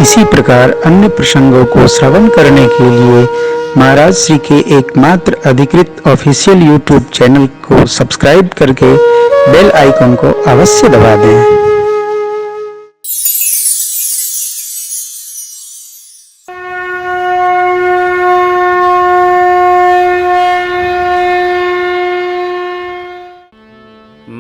इसी प्रकार अन्य प्रसंगों को श्रवण करने के लिए महाराज श्री के एकमात्र अधिकृत ऑफिशियल यूट्यूब चैनल को सब्सक्राइब करके बेल आइकन को अवश्य दबा दें।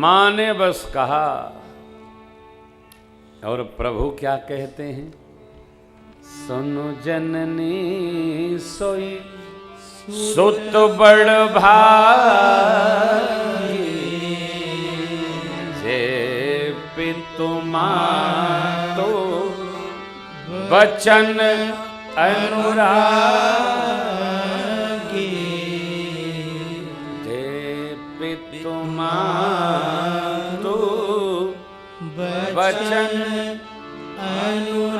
माँ ने बस कहा और प्रभु क्या कहते हैं, सुनो जननी सोई सुत बड़ भागी, जे पितु माँ तो वचन अनुरागी, जे पितु माँ तो वचन अनुरागी।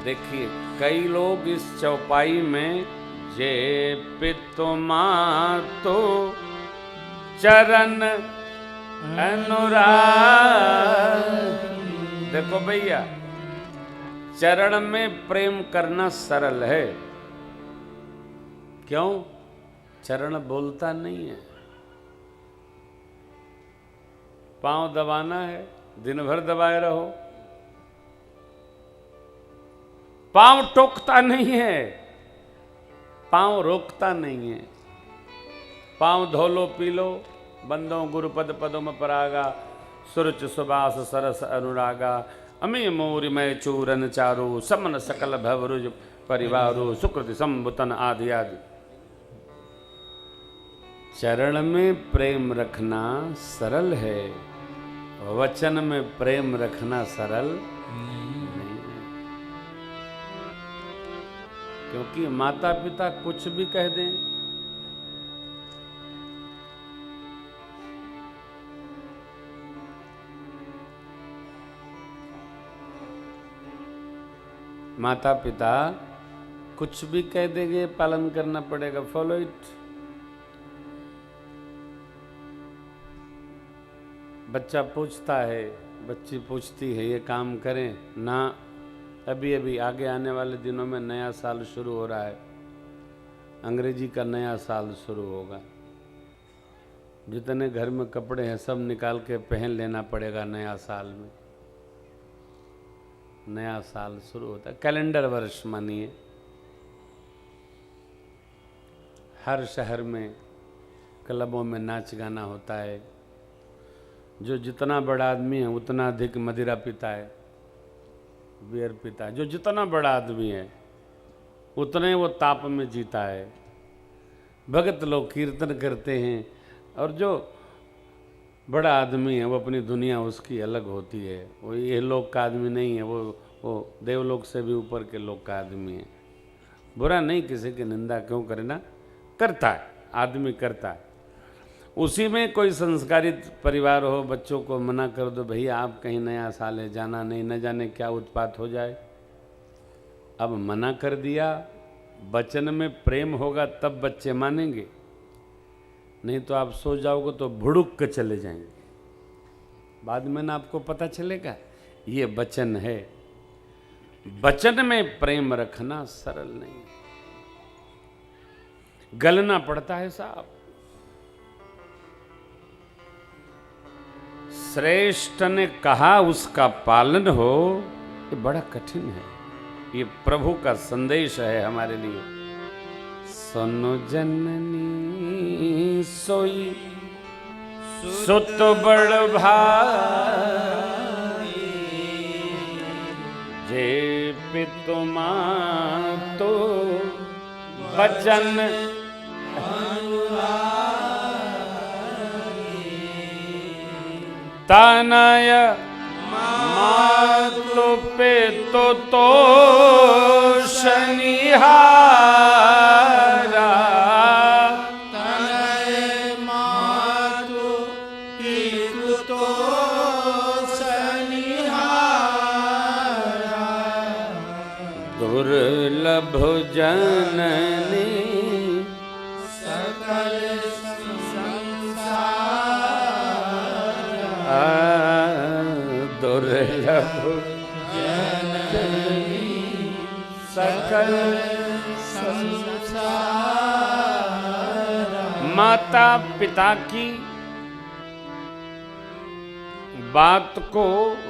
देखिए कई लोग इस चौपाई में जे पितु माँ तो चरण अनुरागी। देखो भैया, चरण में प्रेम करना सरल है। क्यों? चरण बोलता नहीं है। पांव दबाना है, दिन भर दबाए रहो। पांव टोकता नहीं है, पांव रोकता नहीं है। पांव धो लो पी लो, बंदों गुरुपद पदों में परागा, सुरुच सुबास सरस अनुरागा, अमी मोरी मय चूरन चारो, समन सकल भवरुज परिवारो, सुकृति संबुतन आदि आदि। चरण में प्रेम रखना सरल है, वचन में प्रेम रखना सरल नहीं है। क्योंकि माता पिता कुछ भी कह दें, माता पिता कुछ भी कह देंगे, पालन करना पड़ेगा, फॉलो इट। बच्चा पूछता है, बच्ची पूछती है ये काम करें ना। अभी अभी आगे आने वाले दिनों में नया साल शुरू हो रहा है, अंग्रेजी का नया साल शुरू होगा। जितने घर में कपड़े हैं सब निकाल के पहन लेना पड़ेगा नया साल में। नया साल शुरू होता है, कैलेंडर वर्ष मानिए। हर शहर में क्लबों में नाच गाना होता है। जो जितना बड़ा आदमी है उतना अधिक मदिरा पीता है, बियर पीता है। जो जितना बड़ा आदमी है उतने वो ताप में जीता है। भगत लोग कीर्तन करते हैं, और जो बड़ा आदमी है वो अपनी दुनिया उसकी अलग होती है। वो ये लोक का आदमी नहीं है, वो देवलोक से भी ऊपर के लोक का आदमी है। बुरा नहीं, किसी की निंदा क्यों करे ना, करता है आदमी, करता है। उसी में कोई संस्कारित परिवार हो, बच्चों को मना कर दो, भैया आप कहीं नया साल है जाना नहीं, न जाने क्या उत्पात हो जाए। अब मना कर दिया, वचन में प्रेम होगा तब बच्चे मानेंगे, नहीं तो आप सो जाओगे तो भुड़ुक के चले जाएंगे। बाद में ना आपको पता चलेगा ये वचन है। वचन में प्रेम रखना सरल नहीं, गलना पड़ता है साहब। श्रेष्ठ ने कहा उसका पालन हो, ये बड़ा कठिन है। ये प्रभु का संदेश है हमारे लिए। सुनो जननी सोई सुत बड़ भागी, जे पितु माँ तो वचन तनय मातु पितु तो शनिहारा, तनय मातु पितु तो शनिहारा, दुर्लभ जननी सकल संसार, दुर्लभ सकल माता पिता की बात को,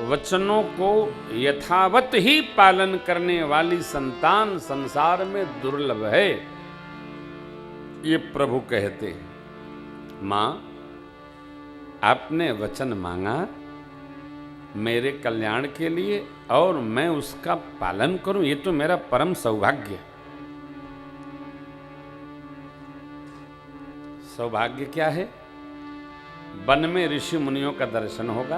वचनों को यथावत ही पालन करने वाली संतान संसार में दुर्लभ है, ये प्रभु कहते हैं। मां, आपने वचन मांगा मेरे कल्याण के लिए और मैं उसका पालन करूं, ये तो मेरा परम सौभाग्य है। सौभाग्य क्या है? वन में ऋषि मुनियों का दर्शन होगा,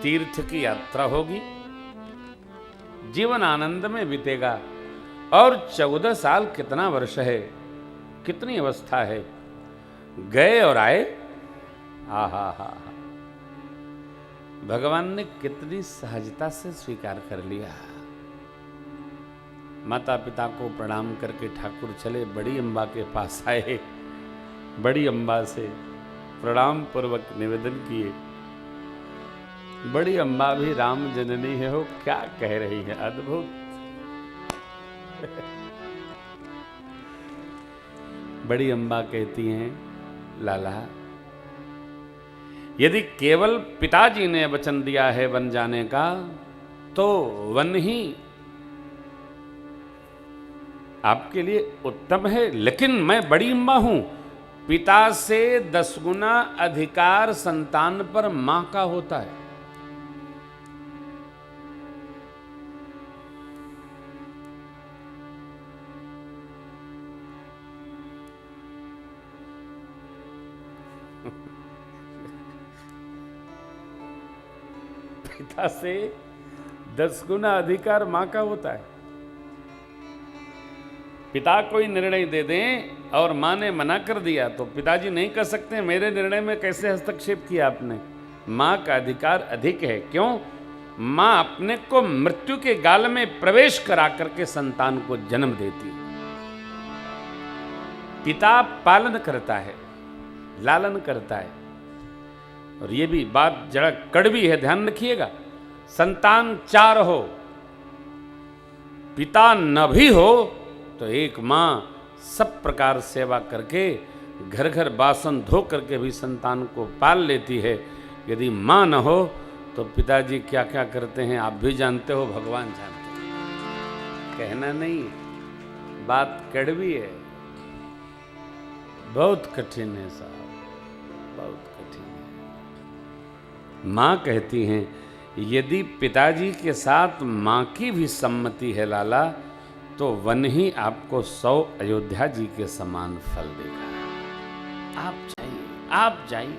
तीर्थ की यात्रा होगी, जीवन आनंद में बीतेगा। और 14 साल कितना वर्ष है, कितनी अवस्था है, गए और आए। हा हा हा, भगवान ने कितनी सहजता से स्वीकार कर लिया। माता पिता को प्रणाम करके ठाकुर चले बड़ी अम्बा के पास आए, बड़ी अम्बा से प्रणाम पूर्वक निवेदन किए। बड़ी अम्बा भी राम जननी है, हो क्या कह रही है, अद्भुत। बड़ी अम्बा कहती हैं, लाला, यदि केवल पिताजी ने वचन दिया है वन जाने का तो वन ही आपके लिए उत्तम है, लेकिन मैं बड़ी अम्बा हूं, पिता से 10 गुना अधिकार संतान पर मां का होता है। पिता से 10 गुना अधिकार मां का होता है। पिता कोई निर्णय दे दें और मां ने मना कर दिया तो पिताजी नहीं कर सकते मेरे निर्णय में कैसे हस्तक्षेप किया आपने। मां का अधिकार अधिक है। क्यों? मां अपने को मृत्यु के गाल में प्रवेश करा करके संतान को जन्म देती है। पिता पालन करता है, लालन करता है। और ये भी बात जरा कड़वी है, ध्यान रखिएगा। संतान 4 हो, पिता न भी हो तो एक मां सब प्रकार सेवा करके घर घर बासन धो करके भी संतान को पाल लेती है। यदि मां न हो तो पिताजी क्या क्या करते हैं आप भी जानते हो, भगवान जानते हैं। कहना नहीं, बात कड़वी है, बहुत कठिन है साहब, बहुत कठिन है। मां कहती हैं यदि पिताजी के साथ मां की भी सम्मति है लाला तो वन ही आपको 100 अयोध्या जी के समान फल देगा। आप जाइए, आप जाइए।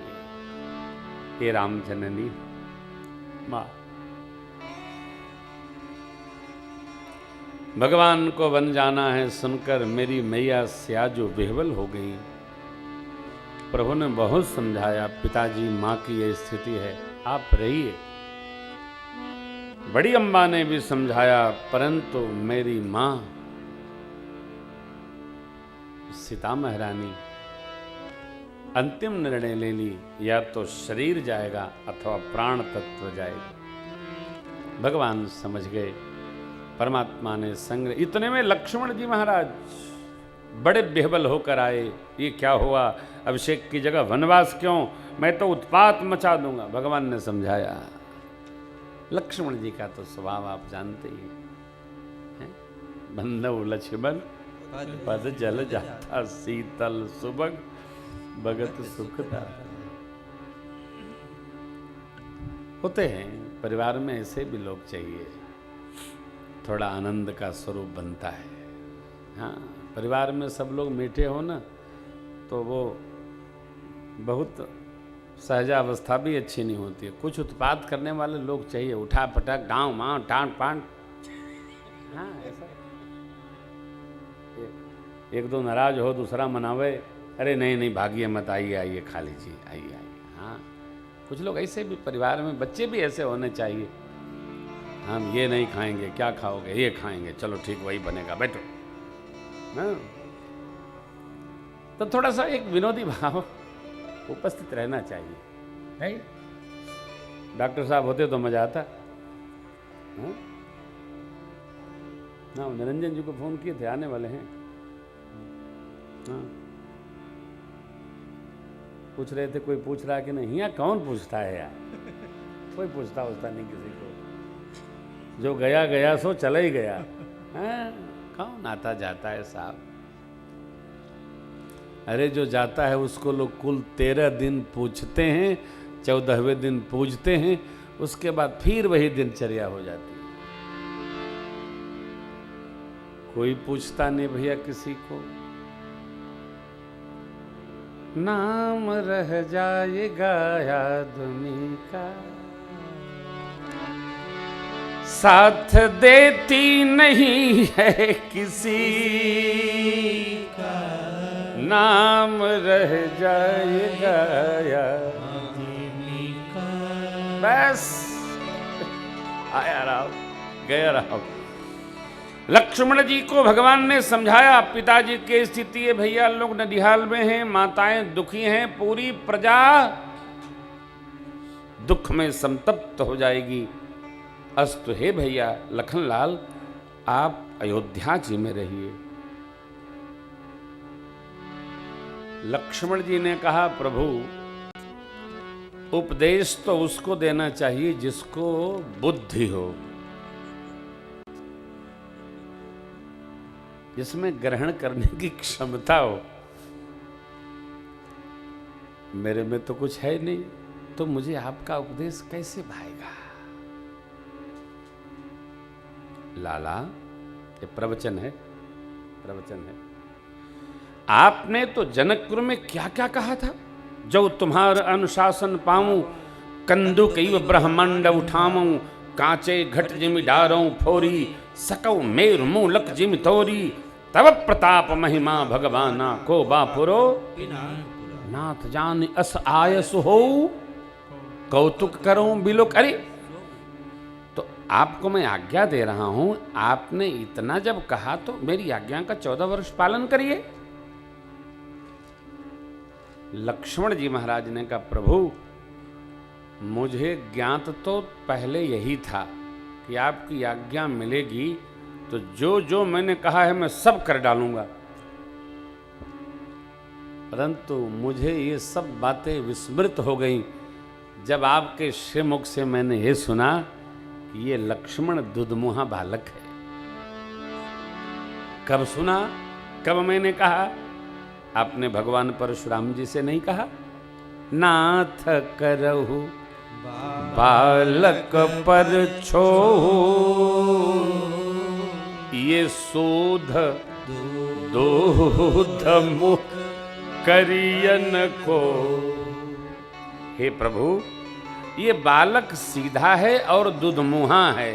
हे राम जननी मां, भगवान को वन जाना है सुनकर मेरी मैया स्याजो बेहवल हो गई। प्रभु ने बहुत समझाया, पिताजी मां की यह स्थिति है, आप रहिए। बड़ी अम्बा ने भी समझाया, परंतु मेरी मां सीता महारानी अंतिम निर्णय ले ली, या तो शरीर जाएगा अथवा प्राण तत्व जाएगा। भगवान समझ गए, परमात्मा ने संग्रह। इतने में लक्ष्मण जी महाराज बड़े बेहबल होकर आए। ये क्या हुआ, अभिषेक की जगह वनवास क्यों, मैं तो उत्पात मचा दूंगा। भगवान ने समझाया। लक्ष्मण जी का तो स्वभाव आप जानते ही हैं। बंधु लक्ष्मण पद जल जाता, शीतल सुबह भगत सुखदाता। होते हैं परिवार में ऐसे भी लोग चाहिए, थोड़ा आनंद का स्वरूप बनता है। हाँ, परिवार में सब लोग मीठे हो ना तो वो बहुत सहजावस्था भी अच्छी नहीं होती है। कुछ उत्पाद करने वाले लोग चाहिए, उठा पटक गाँव माँ टांट पांट। हाँ, ऐसा एक दो नाराज हो दूसरा मनावे, अरे नहीं नहीं भागिए मत, आइए आइए खा लीजिए, आइए आइए। हाँ, कुछ लोग ऐसे भी परिवार में, बच्चे भी ऐसे होने चाहिए। हम ये नहीं खाएंगे, क्या खाओगे, ये खाएंगे, चलो ठीक वही बनेगा, बैठो। हाँ, तो थोड़ा सा एक विनोदी भाव उपस्थित रहना चाहिए, है? डॉक्टर साहब होते तो मजा आता। हाँ? ना निरंजन जी को फोन किए थे, आने वाले हैं। हाँ, पूछ रहे थे, कोई पूछ रहा है कि नहीं? यहाँ कौन पूछता है यार, कोई पूछता नहीं किसी को। जो गया गया सो चला ही गया। हाँ, कौन आता जाता है साहब? अरे जो जाता है उसको लोग कुल 13 दिन पूछते हैं, 14वें दिन पूजते हैं, उसके बाद फिर वही दिनचर्या हो जाती है। कोई पूछता नहीं भैया किसी को। नाम रह जाएगा आदमी का, साथ देती नहीं है किसी का। नाम रह जाएगा आदमी का। बस आया राव गया राव। लक्ष्मण जी को भगवान ने समझाया, पिताजी की स्थिति है भैया, लोग नदिहाल में हैं, माताएं दुखी हैं, पूरी प्रजा दुख में संतप्त हो जाएगी। अस्तु हे भैया लखनलाल, आप अयोध्या जी में रहिए। लक्ष्मण जी ने कहा, प्रभु उपदेश तो उसको देना चाहिए जिसको बुद्धि हो, जिसमें ग्रहण करने की क्षमता हो। मेरे में तो कुछ है नहीं, तो मुझे आपका उपदेश कैसे भाएगा? लाला, ये प्रवचन है, प्रवचन है। आपने तो जनकपुर में क्या क्या कहा था? जो तुम्हार अनुशासन पाऊं, कंदु कई ब्रह्मांड उठाऊं, कांचे घट जिमि डारों फोरी, सकौ मेरु मूलक जिमि तोरी, तब प्रताप महिमा भगवाना को बापुरो नाथ जान अस आयस हो, कौतुक करूं बिलो। अरे तो आपको मैं आज्ञा दे रहा हूं, आपने इतना जब कहा तो मेरी आज्ञा का 14 वर्ष पालन करिए। लक्ष्मण जी महाराज ने कहा, प्रभु मुझे ज्ञात तो पहले यही था कि आपकी आज्ञा मिलेगी तो जो जो मैंने कहा है मैं सब कर डालूंगा, परंतु मुझे ये सब बातें विस्मृत हो गई जब आपके श्रीमुख से मैंने ये सुना कि ये लक्ष्मण दुधमुहा बालक है। कब सुना, कब मैंने कहा? आपने भगवान परशुराम जी से नहीं कहा, नाथ करहु बालक पर छोहु, ये शोध दूध मुख करियन को। हे प्रभु, ये बालक सीधा है और दुधमुहा है,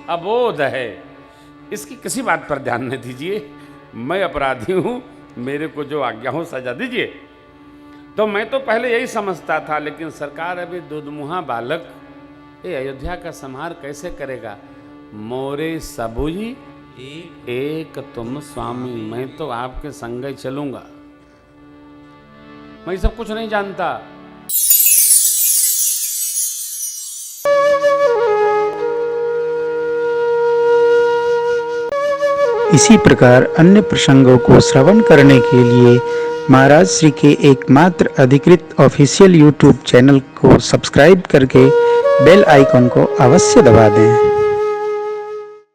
अबोध है, इसकी किसी बात पर ध्यान न दीजिए। मैं अपराधी हूं, मेरे को जो आज्ञा हो सजा दीजिए। तो मैं तो पहले यही समझता था, लेकिन सरकार अभी दुधमुहा बालक ये अयोध्या का संहार कैसे करेगा? मोरे सबुई एक तुम स्वामी, मैं तो आपके संग ही चलूंगा, मैं सब कुछ नहीं जानता। इसी प्रकार अन्य प्रसंगों को श्रवण करने के लिए महाराज श्री के एकमात्र अधिकृत ऑफिशियल यूट्यूब चैनल को सब्सक्राइब करके बेल आइकन को अवश्य दबा दें।